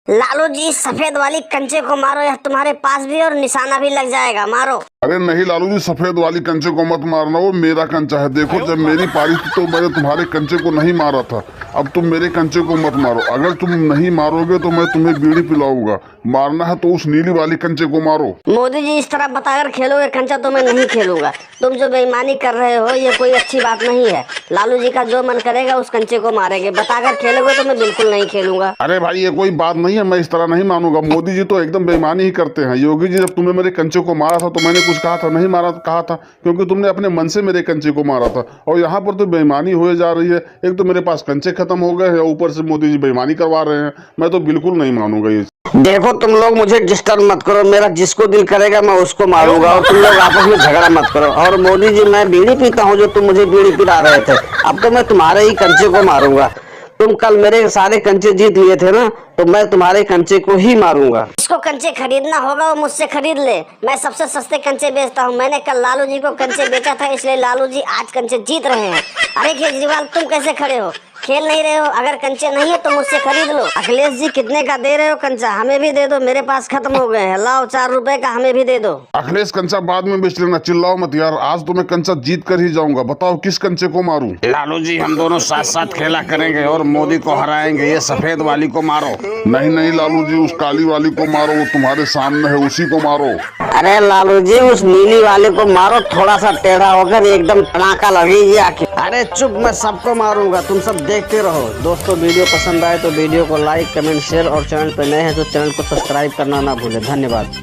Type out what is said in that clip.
लालू जी सफेद वाली कंचे को मारो या तुम्हारे पास भी और निशाना भी लग जाएगा, मारो। अरे नहीं लालू जी, सफेद वाली कंचे को मत मारना, वो मेरा कंचा है। देखो जब मेरी पारी थी तो मैंने तुम्हारे कंचे को नहीं मारा था, अब तुम मेरे कंचे को मत मारो। अगर तुम नहीं मारोगे तो मैं तुम्हें बीड़ी पिलाऊंगा। मारना है तो उस नीली वाली कंचे को मारो। मोदी जी इस तरह बताकर खेलोगे कंचा तो मैं नहीं खेलूंगा। तुम जो बेईमानी कर रहे हो ये कोई अच्छी बात नहीं है। लालू जी का जो मन करेगा उस कंचे को मारेंगे, बताकर खेलोगे तो मैं बिल्कुल नहीं खेलूंगा। अरे भाई ये कोई बात नहीं है, मैं इस तरह नहीं मानूंगा। मोदी जी तो एकदम बेईमानी ही करते हैं। योगी जी जब तुमने मेरे कंचे को मारा था तो मैंने कुछ कहा था? नहीं मारा कहा था, क्योंकि तुमने अपने मन से मेरे कंचे को मारा था। और यहाँ पर तो बेईमानी हो जा रही है। एक तो मेरे पास कंचे खत्म हो गए हैं, ऊपर से मोदी जी बेईमानी करवा रहे हैं। मैं तो बिल्कुल नहीं मानूंगा ये। देखो तुम लोग मुझे डिस्टर्ब मत करो, मेरा जिसको दिल करेगा मैं उसको मारूंगा, और तुम लोग आपस में झगड़ा मत करो। और मोदी जी मैं बीड़ी पीता हूँ जो तुम मुझे बीड़ी पिला रहे थे, अब तो मैं तुम्हारे ही कंचे को मारूंगा। तुम कल मेरे सारे कंचे जीत लिए थे ना, तो मैं तुम्हारे कंचे को ही मारूंगा। इसको कंचे खरीदना होगा वो मुझसे खरीद ले, मैं सबसे सस्ते कंचे बेचता हूँ। मैंने कल लालू जी को कंचे बेचा था, इसलिए लालू जी आज कंचे जीत रहे हैं। अरे केजरीवाल तुम कैसे खड़े हो, खेल नहीं रहे हो? अगर कंचे नहीं है तो मुझसे खरीद लो। अखिलेश जी कितने का दे रहे हो कंचा? हमें भी दे दो, मेरे पास खत्म हो गए हैं। लाओ 4 रुपए का, हमें भी दे दो। अखिलेश कंचा बाद में बेच लेना, चिल्लाओ मत यार। आज तो मैं कंचा जीत कर ही जाऊंगा। बताओ किस कंचे को मारूं? लालू जी हम दोनों साथ साथ खेला करेंगे और मोदी को हराएंगे। ये सफेद वाली को मारो। नहीं नहीं लालू जी, उस काली वाली को मारो, वो तुम्हारे सामने है, उसी को मारो। अरे लालू जी उस नीली वाले को मारो, थोड़ा सा टेढ़ा होकर एकदम टनाका लगेगी आखिर। अरे चुप, मैं सबको मारूंगा, तुम सब देखते रहो। दोस्तों वीडियो पसंद आए तो वीडियो को लाइक, कमेंट, शेयर और चैनल पर नए हैं तो चैनल को सब्सक्राइब करना ना भूलें। धन्यवाद।